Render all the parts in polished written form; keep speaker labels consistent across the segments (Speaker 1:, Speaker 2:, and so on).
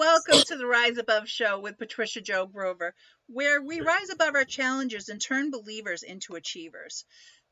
Speaker 1: Welcome to the Rise Above show with Patricia Jo Grover, where we rise above our challenges and turn believers into achievers.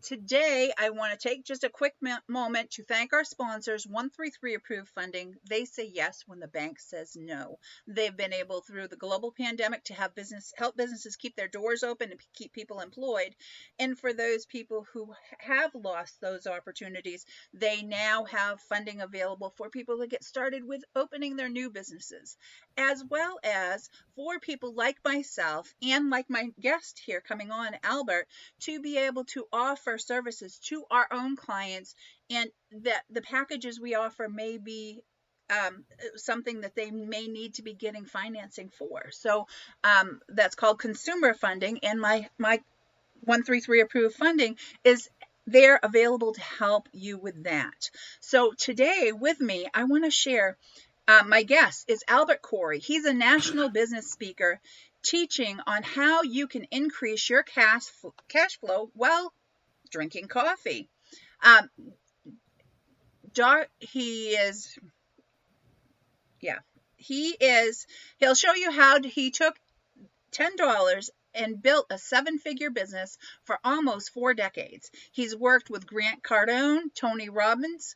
Speaker 1: Today, I want to take just a quick moment to thank our sponsors, 133 Approved Funding. They say yes when the bank says no. They've been able, through the global pandemic, to help businesses keep their doors open and keep people employed. And for those people who have lost those opportunities, they now have funding available for people to get started with opening their new businesses, as well as for people like myself and like my guest here coming on, Albert, to be able to offer services to our own clients, and that the packages we offer may be something that they may need to be getting financing for. So that's called consumer funding, and my 133 approved funding is they're available to help you with that. So today with me, I want to share my guest is Albert Corey. He's a national business speaker teaching on how you can increase your cash flow while drinking coffee. He'll show you how he took $10 and built a 7-figure business for almost 4 decades. He's worked with Grant Cardone, Tony Robbins,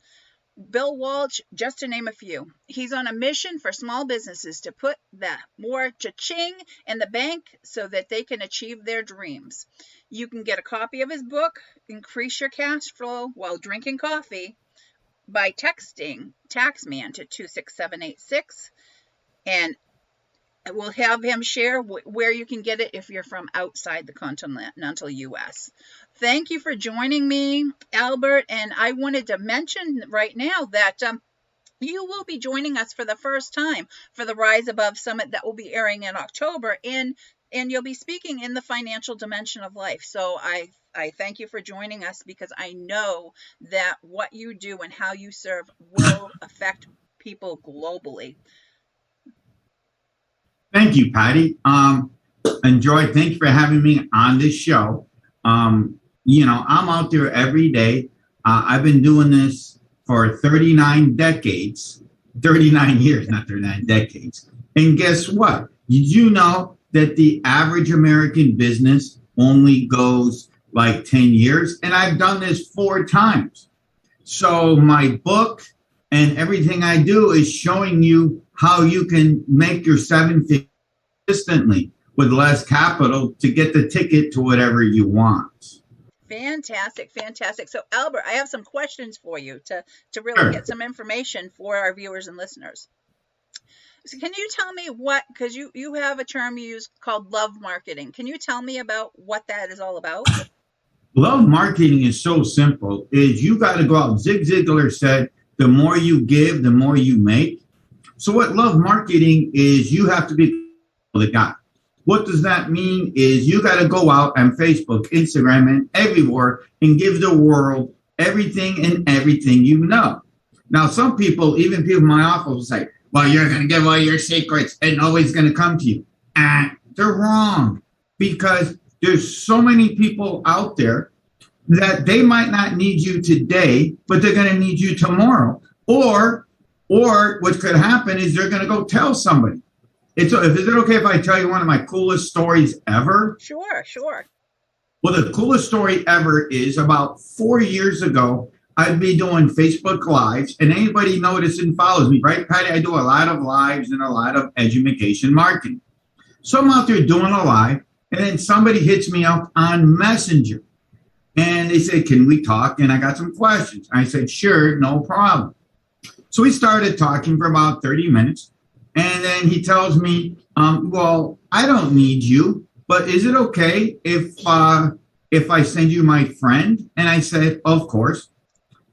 Speaker 1: Bill Walsh, just to name a few. He's on a mission for small businesses to put the more cha-ching in the bank so that they can achieve their dreams. You can get a copy of his book, Increase Your Cash Flow While Drinking Coffee, by texting Taxman to 26786, and we'll have him share where you can get it if you're from outside the continental U.S. Thank you for joining me, Albert, and I wanted to mention right now that you will be joining us for the first time for the Rise Above Summit that will be airing in October, and you'll be speaking in the financial dimension of life. So I thank you for joining us, because I know that what you do and how you serve will affect people globally.
Speaker 2: Thank you, Patty. Enjoy. Thank you for having me on this show. I'm out there every day. I've been doing this for 39 decades, 39 years, not 39 decades. And guess what? Did you know that the average American business only goes like 10 years? And I've done this 4 times. So my book and everything I do is showing you how you can make your 7 figures consistently with less capital to get the ticket to whatever you want.
Speaker 1: Fantastic. So Albert, I have some questions for you to really get some information for our viewers and listeners. So can you tell me because you have a term you use called love marketing. Can you tell me about what that is all about?
Speaker 2: Love marketing is so simple. Is you got to go out. Zig Ziglar said, the more you give, the more you make. So what love marketing is, you have to be the guy. What does that mean is you got to go out on Facebook, Instagram, and everywhere and give the world everything you know. Now, some people, even people in my office, will say, well, you're going to give all your secrets and nobody's going to come to you. And they're wrong, because there's so many people out there that they might not need you today, but they're going to need you tomorrow. Or what could happen is they're going to go tell somebody. Is it okay if I tell you one of my coolest stories ever?
Speaker 1: Sure.
Speaker 2: Well, the coolest story ever is about 4 years ago, I'd be doing Facebook Lives, and anybody notices and follows me, right, Patty? I do a lot of lives and a lot of education marketing. So I'm out there doing a live, and then somebody hits me up on Messenger. And they said, can we talk? And I got some questions. I said, sure, no problem. So we started talking for about 30 minutes. And then he tells me, well, I don't need you, but is it okay if I send you my friend? And I said, of course.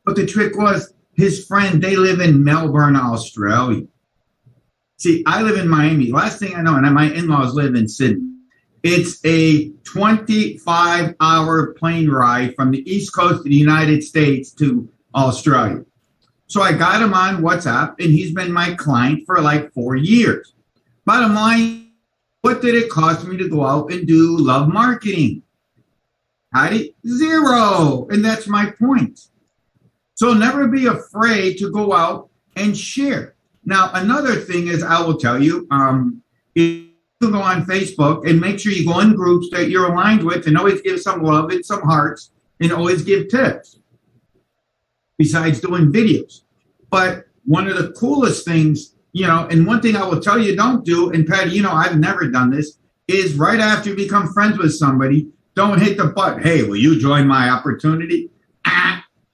Speaker 2: But the trick was, his friend, they live in Melbourne, Australia. See, I live in Miami. Last thing I know, and my in-laws live in Sydney. It's a 25-hour plane ride from the East Coast of the United States to Australia. So I got him on WhatsApp, and he's been my client for like 4 years. Bottom line, what did it cost me to go out and do love marketing? Zero. And that's my point. So never be afraid to go out and share. Now, another thing is, I will tell you, you can go on Facebook and make sure you go in groups that you're aligned with, and always give some love and some hearts, and always give tips besides doing videos. But one of the coolest things, and one thing I will tell you don't do, and Patty, I've never done this, is right after you become friends with somebody, don't hit the button. Hey, will you join my opportunity?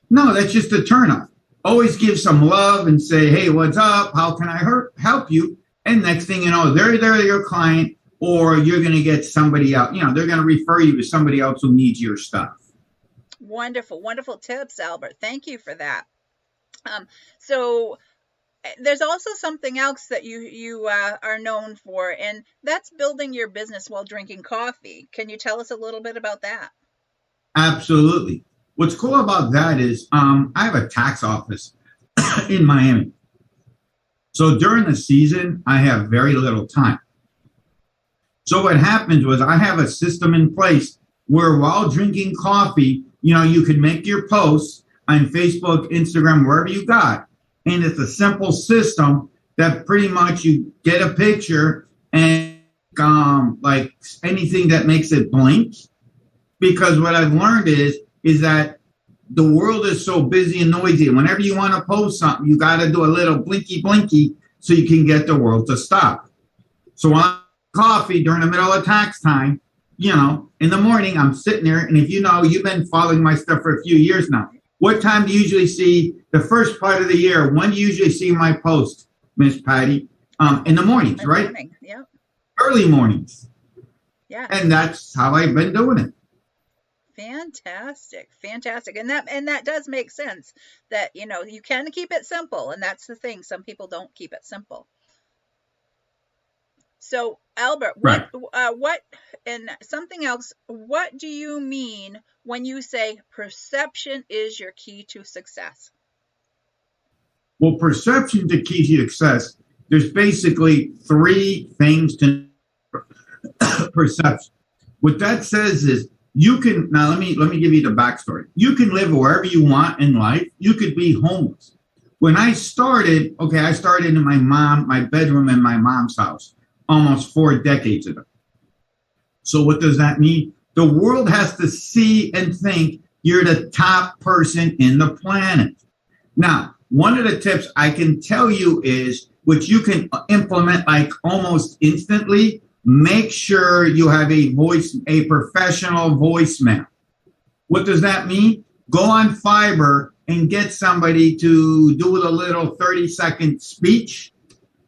Speaker 2: No, that's just a turnoff. Always give some love and say, hey, what's up? How can I help you? And next thing you know, they're your client, or you're going to get somebody out. They're going to refer you to somebody else who needs your stuff.
Speaker 1: Wonderful, wonderful tips, Albert. Thank you for that. So there's also something else that you are known for, and that's building your business while drinking coffee. Can you tell us a little bit about that?
Speaker 2: Absolutely. What's cool about that is I have a tax office in Miami. So during the season, I have very little time. So what happens was I have a system in place where while drinking coffee, you can make your posts on Facebook, Instagram, wherever you got. And it's a simple system that pretty much you get a picture and like anything that makes it blink. Because what I've learned is that the world is so busy and noisy. And whenever you want to post something, you got to do a little blinky so you can get the world to stop. So on coffee during the middle of tax time, in the morning, I'm sitting there. And if you've been following my stuff for a few years now. What time do you usually see the first part of the year? When do you usually see my post, Miss Patty? In the mornings, right?
Speaker 1: Morning. Yeah.
Speaker 2: Early mornings.
Speaker 1: Yeah.
Speaker 2: And that's how I've been doing it.
Speaker 1: Fantastic. And that does make sense that, you can keep it simple. And that's the thing. Some people don't keep it simple. So Albert,
Speaker 2: right.
Speaker 1: What and something else, what do you mean when you say perception is your key to success?
Speaker 2: Well, perception to key to success, there's basically three things to perception. What that says is you can, now let me give you the backstory. You can live wherever you want in life. You could be homeless. When I started in my bedroom in my mom's house almost 4 decades ago. So what does that mean? The world has to see and think you're the top person in the planet. Now, one of the tips I can tell you is, which you can implement like almost instantly, make sure you have a professional voicemail. What does that mean? Go on Fiverr and get somebody to do a little 30-second speech.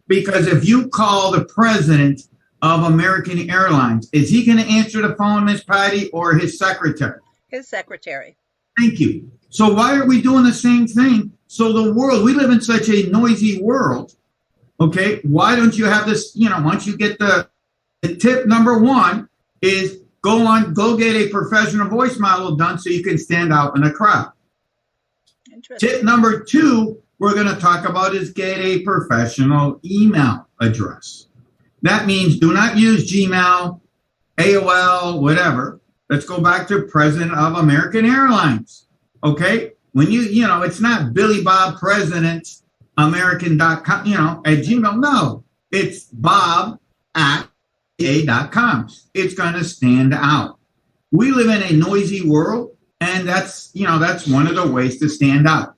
Speaker 2: Because if you call the president of American Airlines, is he going to answer the phone, Miss Patty, or his secretary?
Speaker 1: His secretary.
Speaker 2: Thank you. So why are we doing the same thing? So the world, we live in such a noisy world. Okay, why don't you have this, once you get the tip number one is go get a professional voice model done so you can stand out in a crowd. Tip number two, we're going to talk about is get a professional email address. That means do not use Gmail, AOL, whatever. Let's go back to President of American Airlines. Okay? When it's not Billy Bob President American.com, at Gmail. No, it's Bob at a.com. It's going to stand out. We live in a noisy world, and that's one of the ways to stand out.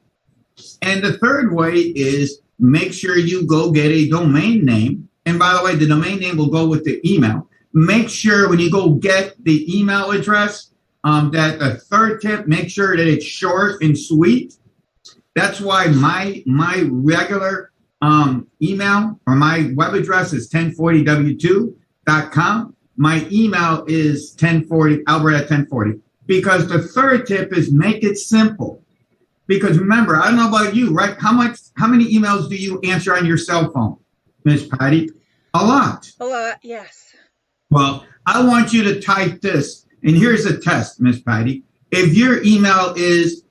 Speaker 2: And the third way is make sure you go get a domain name. And by the way, the domain name will go with the email. Make sure when you go get the email address, that the third tip, make sure that it's short and sweet. That's why my regular email or my web address is 1040w2.com. My email is 1040 Albert at 1040. Because the third tip is make it simple. Because remember, I don't know about you, right? How many emails do you answer on your cell phone, Miss Patty? A lot.
Speaker 1: A lot, yes.
Speaker 2: Well, I want you to type this, and here's a test, Miss Patty. If your email is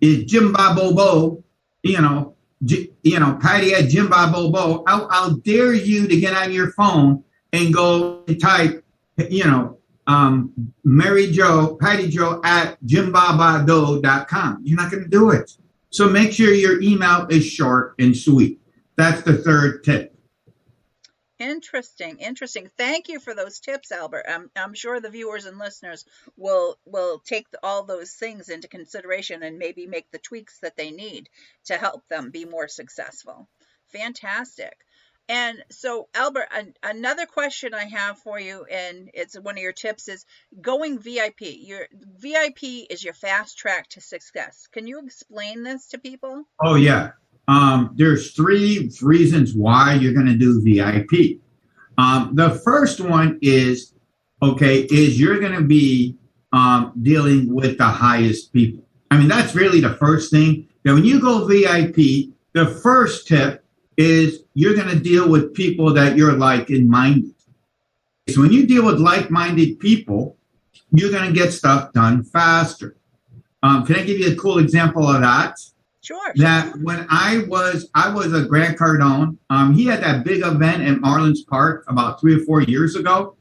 Speaker 2: Jimbabobo, Patty at Jimbabobo, I'll dare you to get on your phone and go and type, Patty Joe at jimbabado.com. You're not going to do it. So make sure your email is short and sweet. That's the third tip.
Speaker 1: Interesting. Thank you for those tips, Albert. I'm sure the viewers and listeners will take all those things into consideration and maybe make the tweaks that they need to help them be more successful. Fantastic. And so, Albert, another question I have for you, and it's one of your tips, is going VIP. Your VIP is your fast track to success. Can you explain this to people?
Speaker 2: Oh, yeah. There's 3 reasons why you're going to do VIP. The first one is you're going to be dealing with the highest people. I mean, that's really the first thing. Now, when you go VIP, the first tip is you're going to deal with people that you're like-minded. So when you deal with like-minded people, you're going to get stuff done faster. Can I give you a cool example of that?
Speaker 1: Sure.
Speaker 2: That when I was a Grant Cardone, he had that big event at Marlins Park about 3 or 4 years ago.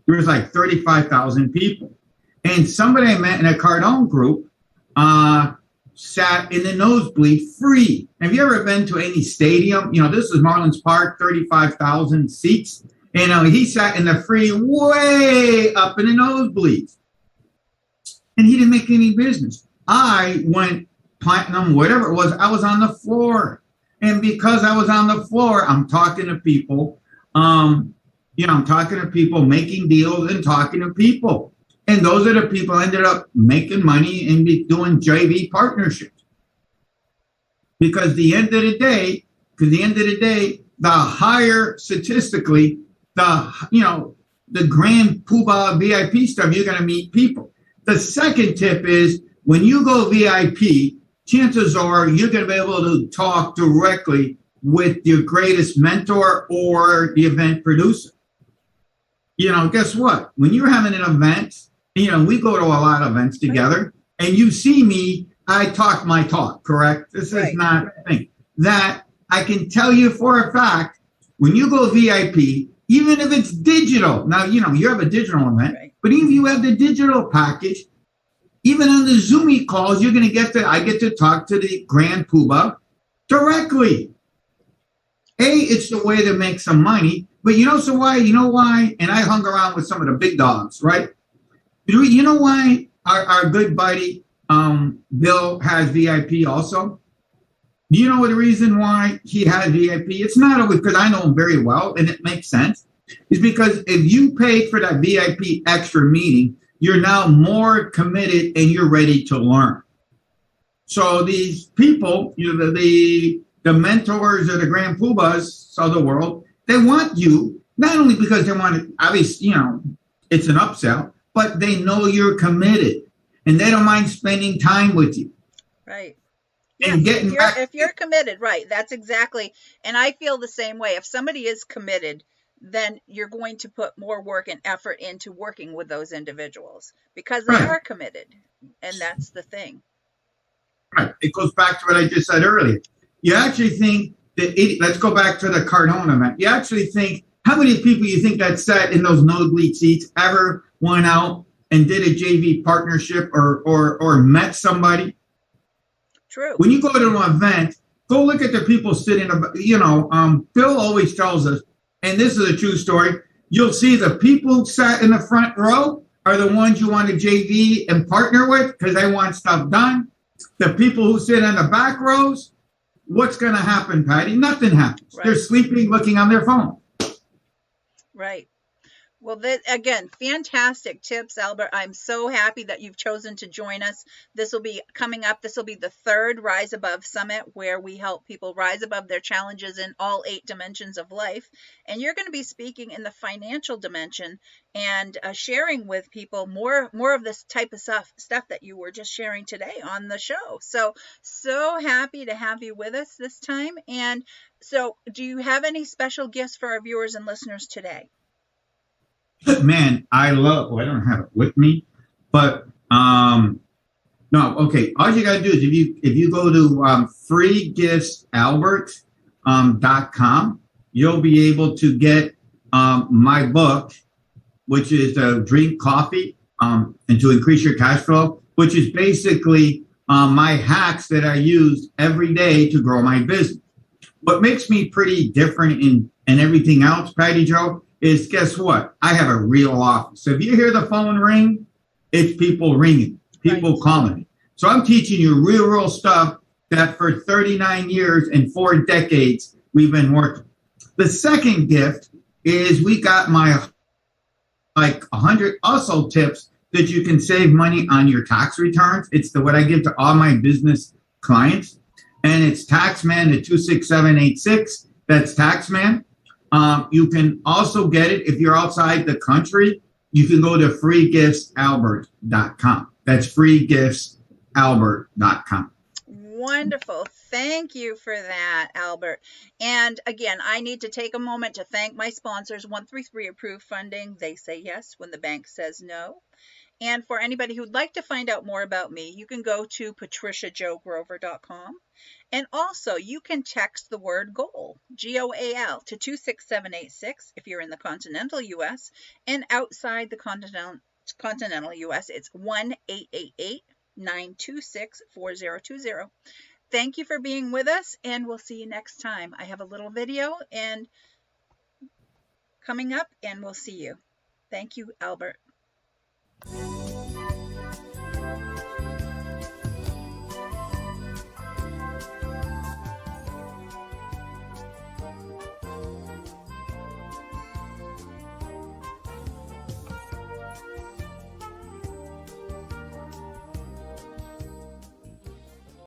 Speaker 2: There was like 35,000 people. And somebody I met in a Cardone group sat in the nosebleed free. Have you ever been to any stadium? This is Marlins Park, 35,000 seats. And he sat in the free way up in the nosebleeds. And he didn't make any business. I went platinum, whatever it was, I was on the floor. And because I was on the floor, I'm talking to people. I'm talking to people, making deals and talking to people. And those are the people who ended up making money and doing JV partnerships. Because the end of the day, the higher statistically, the grand poobah VIP stuff, you're going to meet people. The second tip is when you go VIP, chances are you're going to be able to talk directly with your greatest mentor or the event producer. Guess what? When you're having an event, we go to a lot of events together, and you see me, I talk my talk, correct? This is not a thing. That I can tell you for a fact, when you go VIP, even if it's digital, now, you have a digital event, but even if you have the digital package, even on the Zoom calls, I get to talk to the grand poobah directly. It's the way to make some money, but you know why? And I hung around with some of the big dogs, right? You know why our good buddy Bill has VIP also? Do you know the reason why he has VIP? It's not always because I know him very well, and it makes sense. It's because if you paid for that VIP extra meeting, you're now more committed and you're ready to learn. So these people, the mentors or the grand poobahs of the world, they want you, not only because they want to, obviously, it's an upsell, but they know you're committed and they don't mind spending time with you.
Speaker 1: Right.
Speaker 2: And
Speaker 1: yes, if you're committed, right. That's exactly. And I feel the same way. If somebody is committed, then you're going to put more work and effort into working with those individuals because they are committed. And that's the thing.
Speaker 2: Right. It goes back to what I just said earlier. You actually think that, let's go back to the Cardone event. You actually think, how many people you think that sat in those nosebleed seats ever went out and did a JV partnership or met somebody?
Speaker 1: True.
Speaker 2: When you go to an event, go look at the people sitting, Bill always tells us, and this is a true story, you'll see the people who sat in the front row are the ones you want to JV and partner with because they want stuff done. The people who sit in the back rows, what's going to happen, Patty? Nothing happens. Right. They're sleeping, looking on their phone.
Speaker 1: Right. Well, again, fantastic tips, Albert. I'm so happy that you've chosen to join us. This will be coming up. This will be the third Rise Above Summit where we help people rise above their challenges in all 8 dimensions of life. And you're going to be speaking in the financial dimension and sharing with people more of this type of stuff that you were just sharing today on the show. So happy to have you with us this time. And so do you have any special gifts for our viewers and listeners today?
Speaker 2: Man, I don't have it with me, but no, okay. All you gotta do is if you go to freegiftsalbert.com, you'll be able to get my book, which is Drink Coffee and to Increase Your Cash Flow, which is basically my hacks that I use every day to grow my business. what makes me pretty different in everything else, Patty Joe, is guess what? I have a real office. So if you hear the phone ring, it's people ringing, people calling me. So I'm teaching you real stuff that for 39 years and 4 decades we've been working. The second gift is we got my like 100 also tips that you can save money on your tax returns. It's what I give to all my business clients. And it's Taxman at 26786. That's Taxman. You can also get it if you're outside the country. You can go to freegiftsalbert.com. That's freegiftsalbert.com.
Speaker 1: Wonderful. Thank you for that, Albert. And again, I need to take a moment to thank my sponsors, 133 Approved Funding. They say yes when the bank says no. And for anybody who'd like to find out more about me, you can go to patriciajogrover.com. And also, you can text the word GOAL, GOAL, to 26786 if you're in the continental U.S. And outside the continental U.S., it's 1-888-926-4020. Thank you for being with us, and we'll see you next time. I have a little video and coming up, and we'll see you. Thank you, Albert.